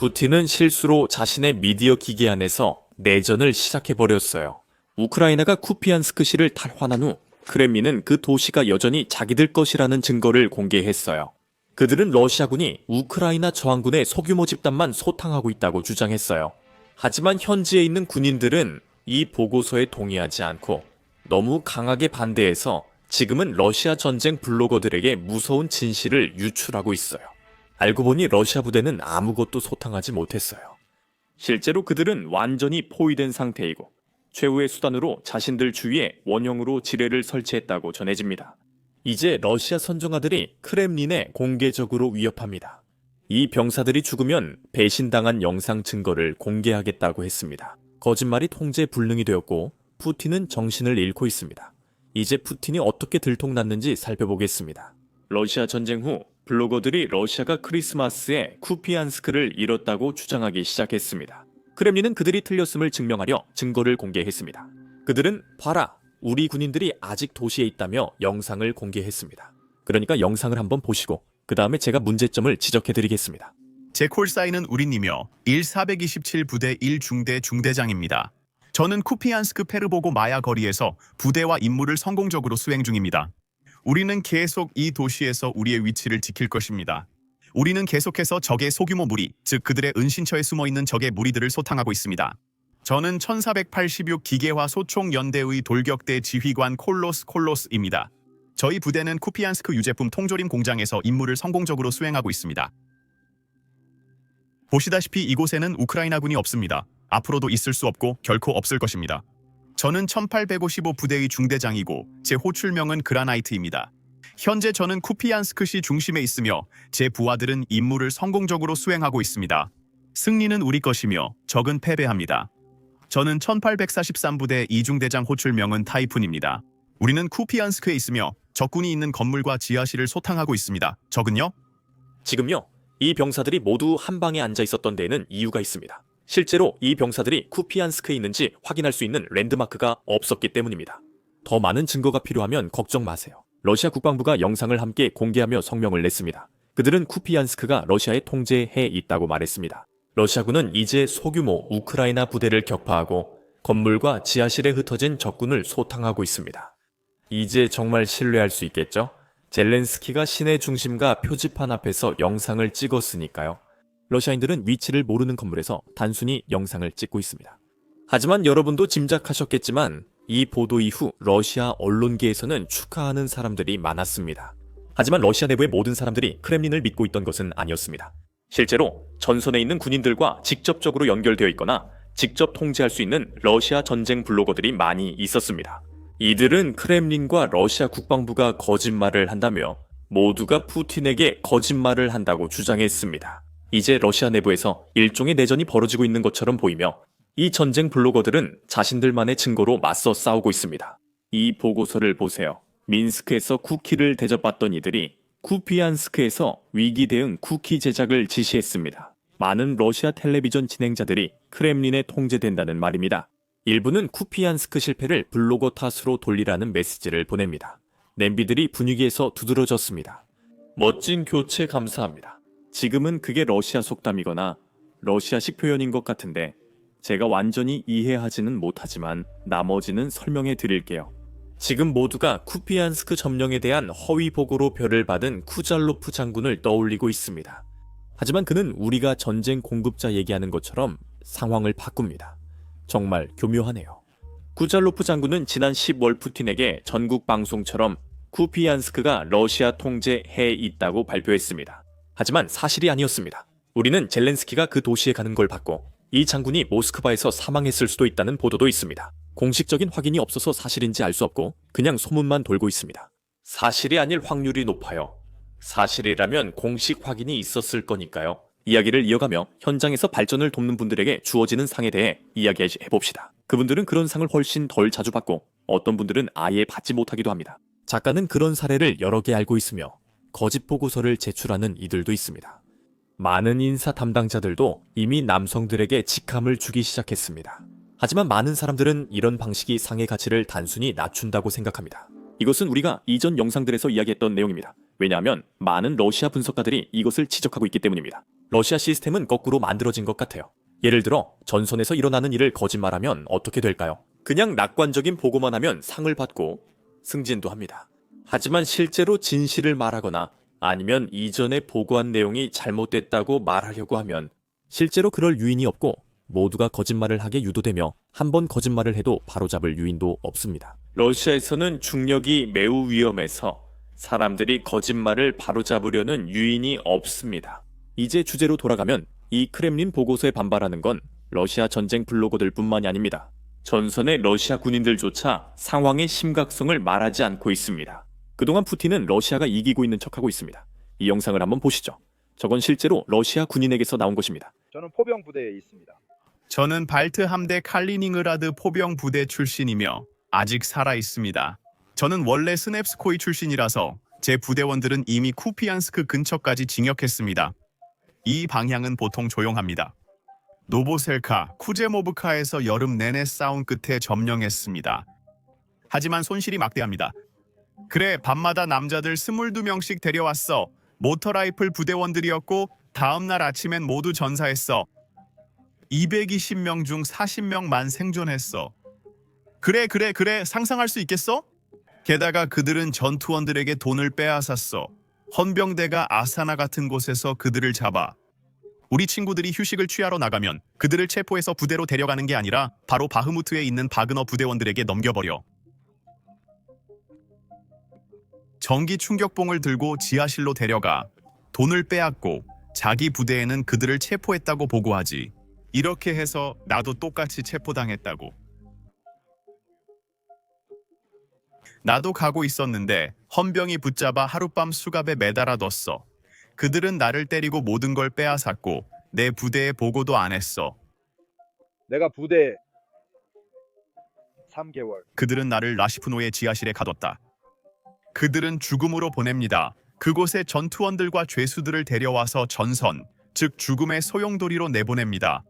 푸틴은 실수로 자신의 미디어 기계 안에서 내전을 시작해버렸어요. 우크라이나가 쿠피안스크시를 탈환한 후 크렘린은 그 도시가 여전히 자기들 것이라는 증거를 공개했어요. 그들은 러시아군이 우크라이나 저항군의 소규모 집단만 소탕하고 있다고 주장했어요. 하지만 현지에 있는 군인들은 이 보고서에 동의하지 않고 너무 강하게 반대해서 지금은 러시아 전쟁 블로거들에게 무서운 진실을 유출하고 있어요. 알고 보니 러시아 부대는 아무것도 소탕하지 못했어요. 실제로 그들은 완전히 포위된 상태이고 최후의 수단으로 자신들 주위에 원형으로 지뢰를 설치했다고 전해집니다. 이제 러시아 선정아들이 크렘린에 공개적으로 위협합니다. 이 병사들이 죽으면 배신당한 영상 증거를 공개하겠다고 했습니다. 거짓말이 통제 불능이 되었고 푸틴은 정신을 잃고 있습니다. 이제 푸틴이 어떻게 들통났는지 살펴보겠습니다. 러시아 전쟁 후 블로거들이 러시아가 크리스마스에 쿠피안스크를 잃었다고 주장하기 시작했습니다. 크렘린은 그들이 틀렸음을 증명하려 증거를 공개했습니다. 그들은 봐라, 우리 군인들이 아직 도시에 있다며 영상을 공개했습니다. 그러니까 영상을 한번 보시고 그 다음에 제가 문제점을 지적해드리겠습니다. 제 콜사인은 우린이며 1427 부대 1중대 중대장입니다. 저는 쿠피안스크 페르보고 마야 거리에서 부대와 임무를 성공적으로 수행 중입니다. 우리는 계속 이 도시에서 우리의 위치를 지킬 것입니다. 우리는 계속해서 적의 소규모 무리, 즉 그들의 은신처에 숨어있는 적의 무리들을 소탕하고 있습니다. 저는 1486 기계화 소총연대의 돌격대 지휘관 콜로스입니다. 저희 부대는 쿠피안스크 유제품 통조림 공장에서 임무를 성공적으로 수행하고 있습니다. 보시다시피 이곳에는 우크라이나군이 없습니다. 앞으로도 있을 수 없고 결코 없을 것입니다. 저는 1855 부대의 중대장이고 제 호출명은 그라나이트입니다. 현재 저는 쿠피안스크시 중심에 있으며 제 부하들은 임무를 성공적으로 수행하고 있습니다. 승리는 우리 것이며 적은 패배합니다. 저는 1843 부대 2중대장 호출명은 타이푼입니다. 우리는 쿠피안스크에 있으며 적군이 있는 건물과 지하실을 소탕하고 있습니다. 적은요? 지금요, 이 병사들이 모두 한 방에 앉아 있었던 데에는 이유가 있습니다. 실제로 이 병사들이 쿠피안스크에 있는지 확인할 수 있는 랜드마크가 없었기 때문입니다. 더 많은 증거가 필요하면 걱정 마세요. 러시아 국방부가 영상을 함께 공개하며 성명을 냈습니다. 그들은 쿠피안스크가 러시아의 통제해 있다고 말했습니다. 러시아군은 이제 소규모 우크라이나 부대를 격파하고 건물과 지하실에 흩어진 적군을 소탕하고 있습니다. 이제 정말 신뢰할 수 있겠죠? 젤렌스키가 시내 중심과 표지판 앞에서 영상을 찍었으니까요. 러시아인들은 위치를 모르는 건물에서 단순히 영상을 찍고 있습니다. 하지만 여러분도 짐작하셨겠지만 이 보도 이후 러시아 언론계에서는 축하하는 사람들이 많았습니다. 하지만 러시아 내부의 모든 사람들이 크렘린을 믿고 있던 것은 아니었습니다. 실제로 전선에 있는 군인들과 직접적으로 연결되어 있거나 직접 통제할 수 있는 러시아 전쟁 블로거들이 많이 있었습니다. 이들은 크렘린과 러시아 국방부가 거짓말을 한다며 모두가 푸틴에게 거짓말을 한다고 주장했습니다. 이제 러시아 내부에서 일종의 내전이 벌어지고 있는 것처럼 보이며 이 전쟁 블로거들은 자신들만의 증거로 맞서 싸우고 있습니다. 이 보고서를 보세요. 민스크에서 쿠키를 대접받던 이들이 쿠피안스크에서 위기 대응 쿠키 제작을 지시했습니다. 많은 러시아 텔레비전 진행자들이 크렘린에 통제된다는 말입니다. 일부는 쿠피안스크 실패를 블로거 탓으로 돌리라는 메시지를 보냅니다. 냄비들이 분위기에서 두드러졌습니다. 멋진 교체 감사합니다. 지금은 그게 러시아 속담이거나 러시아식 표현인 것 같은데 제가 완전히 이해하지는 못하지만 나머지는 설명해 드릴게요. 지금 모두가 쿠피안스크 점령에 대한 허위 보고로 별을 받은 쿠잘로프 장군을 떠올리고 있습니다. 하지만 그는 우리가 전쟁 공급자 얘기하는 것처럼 상황을 바꿉니다. 정말 교묘하네요. 쿠잘로프 장군은 지난 10월 푸틴에게 전국 방송처럼 쿠피안스크가 러시아 통제해 있다고 발표했습니다. 하지만 사실이 아니었습니다. 우리는 젤렌스키가 그 도시에 가는 걸 봤고 이 장군이 모스크바에서 사망했을 수도 있다는 보도도 있습니다. 공식적인 확인이 없어서 사실인지 알 수 없고 그냥 소문만 돌고 있습니다. 사실이 아닐 확률이 높아요. 사실이라면 공식 확인이 있었을 거니까요. 이야기를 이어가며 현장에서 발전을 돕는 분들에게 주어지는 상에 대해 이야기해봅시다. 그분들은 그런 상을 훨씬 덜 자주 받고 어떤 분들은 아예 받지 못하기도 합니다. 작가는 그런 사례를 여러 개 알고 있으며 거짓 보고서를 제출하는 이들도 있습니다. 많은 인사 담당자들도 이미 남성들에게 직함을 주기 시작했습니다. 하지만 많은 사람들은 이런 방식이 상의 가치를 단순히 낮춘다고 생각합니다. 이것은 우리가 이전 영상들에서 이야기했던 내용입니다. 왜냐하면 많은 러시아 분석가들이 이것을 지적하고 있기 때문입니다. 러시아 시스템은 거꾸로 만들어진 것 같아요. 예를 들어 전선에서 일어나는 일을 거짓말하면 어떻게 될까요? 그냥 낙관적인 보고만 하면 상을 받고 승진도 합니다. 하지만 실제로 진실을 말하거나 아니면 이전에 보고한 내용이 잘못됐다고 말하려고 하면 실제로 그럴 유인이 없고 모두가 거짓말을 하게 유도되며 한 번 거짓말을 해도 바로잡을 유인도 없습니다. 러시아에서는 중력이 매우 위험해서 사람들이 거짓말을 바로잡으려는 유인이 없습니다. 이제 주제로 돌아가면 이 크렘린 보고서에 반발하는 건 러시아 전쟁 블로거들 뿐만이 아닙니다. 전선의 러시아 군인들조차 상황의 심각성을 말하지 않고 있습니다. 그동안 푸틴은 러시아가 이기고 있는 척하고 있습니다. 이 영상을 한번 보시죠. 저건 실제로 러시아 군인에게서 나온 것입니다. 저는 포병 부대에 있습니다. 저는 발트 함대 칼리닝그라드 포병 부대 출신이며 아직 살아 있습니다. 저는 원래 스냅스코이 출신이라서 제 부대원들은 이미 쿠피안스크 근처까지 진격했습니다. 이 방향은 보통 조용합니다. 노보셀카, 쿠제모브카에서 여름 내내 싸운 끝에 점령했습니다. 하지만 손실이 막대합니다. 그래, 밤마다 남자들 22명씩 데려왔어. 모터라이플 부대원들이었고 다음날 아침엔 모두 전사했어. 220명 중 40명만 생존했어. 그래, 상상할 수 있겠어? 게다가 그들은 전투원들에게 돈을 빼앗았어. 헌병대가 아사나 같은 곳에서 그들을 잡아. 우리 친구들이 휴식을 취하러 나가면 그들을 체포해서 부대로 데려가는 게 아니라 바로 바흐무트에 있는 바그너 부대원들에게 넘겨버려. 전기 충격봉을 들고 지하실로 데려가. 돈을 빼앗고 자기 부대에는 그들을 체포했다고 보고하지. 이렇게 해서 나도 똑같이 체포당했다고. 나도 가고 있었는데 헌병이 붙잡아 하룻밤 수갑에 매달아 뒀어. 그들은 나를 때리고 모든 걸 빼앗았고 내 부대에 보고도 안 했어. 내가 부대 3개월. 그들은 나를 라시프노의 지하실에 가뒀다. 그들은 죽음으로 보냅니다. 그곳에 전투원들과 죄수들을 데려와서 전선, 즉 죽음의 소용돌이로 내보냅니다.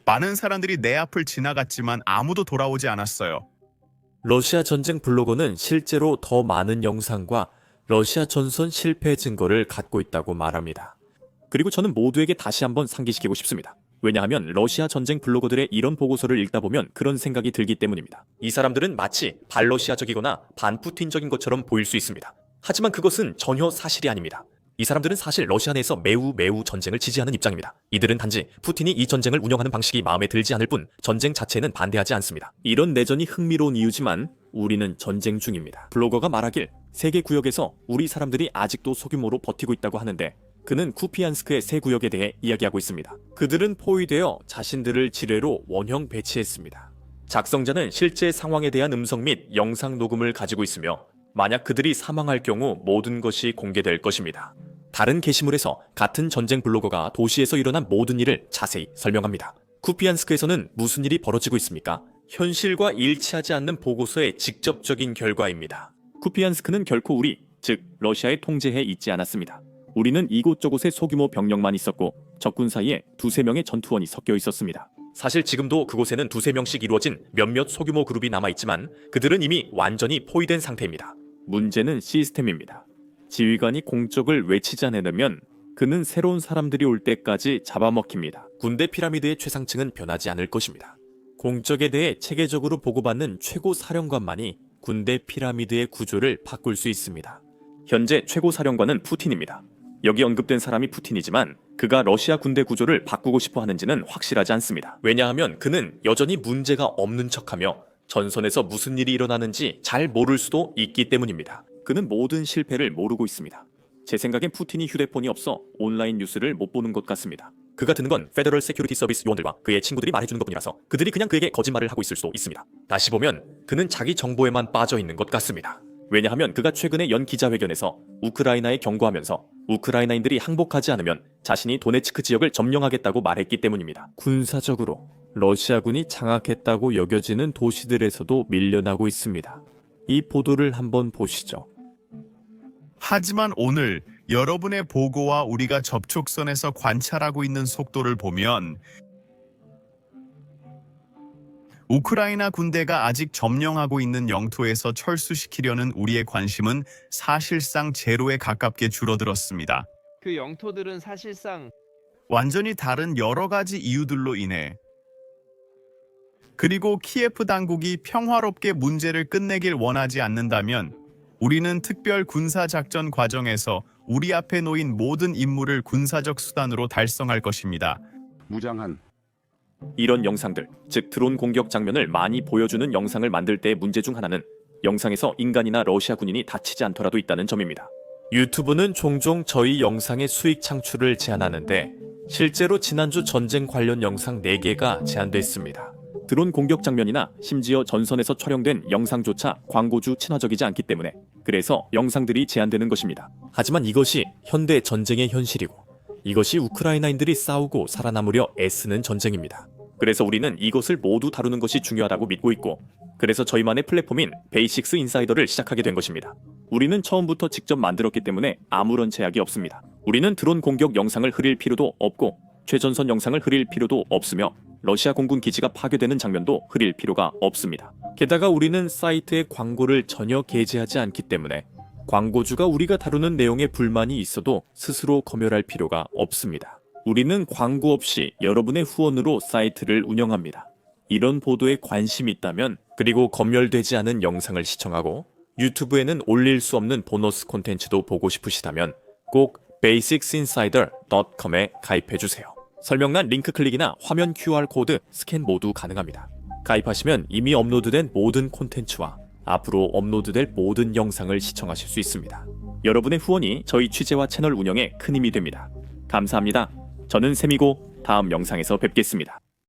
많은 사람들이 내 앞을 지나갔지만 아무도 돌아오지 않았어요. 러시아 전쟁 블로거는 실제로 더 많은 영상과 러시아 전선 실패 증거를 갖고 있다고 말합니다. 그리고 저는 모두에게 다시 한번 상기시키고 싶습니다. 왜냐하면 러시아 전쟁 블로거들의 이런 보고서를 읽다 보면 그런 생각이 들기 때문입니다. 이 사람들은 마치 반러시아적이거나 반푸틴적인 것처럼 보일 수 있습니다. 하지만 그것은 전혀 사실이 아닙니다. 이 사람들은 사실 러시아 내에서 매우 전쟁을 지지하는 입장입니다. 이들은 단지 푸틴이 이 전쟁을 운영하는 방식이 마음에 들지 않을 뿐 전쟁 자체는 반대하지 않습니다. 이런 내전이 흥미로운 이유지만 우리는 전쟁 중입니다. 블로거가 말하길 세계 구역에서 우리 사람들이 아직도 소규모로 버티고 있다고 하는데 그는 쿠피안스크의 세 구역에 대해 이야기하고 있습니다. 그들은 포위되어 자신들을 지뢰로 원형 배치했습니다. 작성자는 실제 상황에 대한 음성 및 영상 녹음을 가지고 있으며 만약 그들이 사망할 경우 모든 것이 공개될 것입니다. 다른 게시물에서 같은 전쟁 블로거가 도시에서 일어난 모든 일을 자세히 설명합니다. 쿠피안스크에서는 무슨 일이 벌어지고 있습니까? 현실과 일치하지 않는 보고서의 직접적인 결과입니다. 쿠피안스크는 결코 우리, 즉 러시아의 통제에 있지 않았습니다. 우리는 이곳저곳에 소규모 병력만 있었고 적군 사이에 2~3명의 전투원이 섞여 있었습니다. 사실 지금도 그곳에는 2~3명씩 이루어진 몇몇 소규모 그룹이 남아있지만 그들은 이미 완전히 포위된 상태입니다. 문제는 시스템입니다. 지휘관이 공적을 외치지 않으려면 그는 새로운 사람들이 올 때까지 잡아먹힙니다. 군대 피라미드의 최상층은 변하지 않을 것입니다. 공적에 대해 체계적으로 보고받는 최고 사령관만이 군대 피라미드의 구조를 바꿀 수 있습니다. 현재 최고 사령관은 푸틴입니다. 여기 언급된 사람이 푸틴이지만 그가 러시아 군대 구조를 바꾸고 싶어 하는지는 확실하지 않습니다. 왜냐하면 그는 여전히 문제가 없는 척하며 전선에서 무슨 일이 일어나는지 잘 모를 수도 있기 때문입니다. 그는 모든 실패를 모르고 있습니다. 제 생각엔 푸틴이 휴대폰이 없어 온라인 뉴스를 못 보는 것 같습니다. 그가 듣는 건 페더럴 세큐리티 서비스 요원들과 그의 친구들이 말해주는 것뿐이라서 그들이 그냥 그에게 거짓말을 하고 있을 수도 있습니다. 다시 보면 그는 자기 정보에만 빠져 있는 것 같습니다. 왜냐하면 그가 최근에 연 기자회견에서 우크라이나에 경고하면서 우크라이나인들이 항복하지 않으면 자신이 도네츠크 지역을 점령하겠다고 말했기 때문입니다. 군사적으로 러시아군이 장악했다고 여겨지는 도시들에서도 밀려나고 있습니다. 이 보도를 한번 보시죠. 하지만 오늘 여러분의 보고와 우리가 접촉선에서 관찰하고 있는 속도를 보면 우크라이나 군대가 아직 점령하고 있는 영토에서 철수시키려는 우리의 관심은 사실상 제로에 가깝게 줄어들었습니다. 그 영토들은 사실상 완전히 다른 여러 가지 이유들로 인해 그리고 키예프 당국이 평화롭게 문제를 끝내길 원하지 않는다면 우리는 특별 군사작전 과정에서 우리 앞에 놓인 모든 임무를 군사적 수단으로 달성할 것입니다. 무장한 이런 영상들, 즉 드론 공격 장면을 많이 보여주는 영상을 만들 때의 문제 중 하나는 영상에서 인간이나 러시아 군인이 다치지 않더라도 있다는 점입니다. 유튜브는 종종 저희 영상의 수익 창출을 제한하는데 실제로 지난주 전쟁 관련 영상 4개가 제한됐습니다. 드론 공격 장면이나 심지어 전선에서 촬영된 영상조차 광고주 친화적이지 않기 때문에 그래서 영상들이 제한되는 것입니다. 하지만 이것이 현대 전쟁의 현실이고 이것이 우크라이나인들이 싸우고 살아남으려 애쓰는 전쟁입니다. 그래서 우리는 이것을 모두 다루는 것이 중요하다고 믿고 있고 그래서 저희만의 플랫폼인 베이식스 인사이더를 시작하게 된 것입니다. 우리는 처음부터 직접 만들었기 때문에 아무런 제약이 없습니다. 우리는 드론 공격 영상을 흐릴 필요도 없고 최전선 영상을 흐릴 필요도 없으며 러시아 공군 기지가 파괴되는 장면도 흐릴 필요가 없습니다. 게다가 우리는 사이트에 광고를 전혀 게재하지 않기 때문에 광고주가 우리가 다루는 내용에 불만이 있어도 스스로 검열할 필요가 없습니다. 우리는 광고 없이 여러분의 후원으로 사이트를 운영합니다. 이런 보도에 관심이 있다면 그리고 검열되지 않은 영상을 시청하고 유튜브에는 올릴 수 없는 보너스 콘텐츠도 보고 싶으시다면 꼭 basicsinsider.com에 가입해주세요. 설명란 링크 클릭이나 화면 QR코드 스캔 모두 가능합니다. 가입하시면 이미 업로드된 모든 콘텐츠와 앞으로 업로드될 모든 영상을 시청하실 수 있습니다. 여러분의 후원이 저희 취재와 채널 운영에 큰 힘이 됩니다. 감사합니다. 저는 샘이고 다음 영상에서 뵙겠습니다.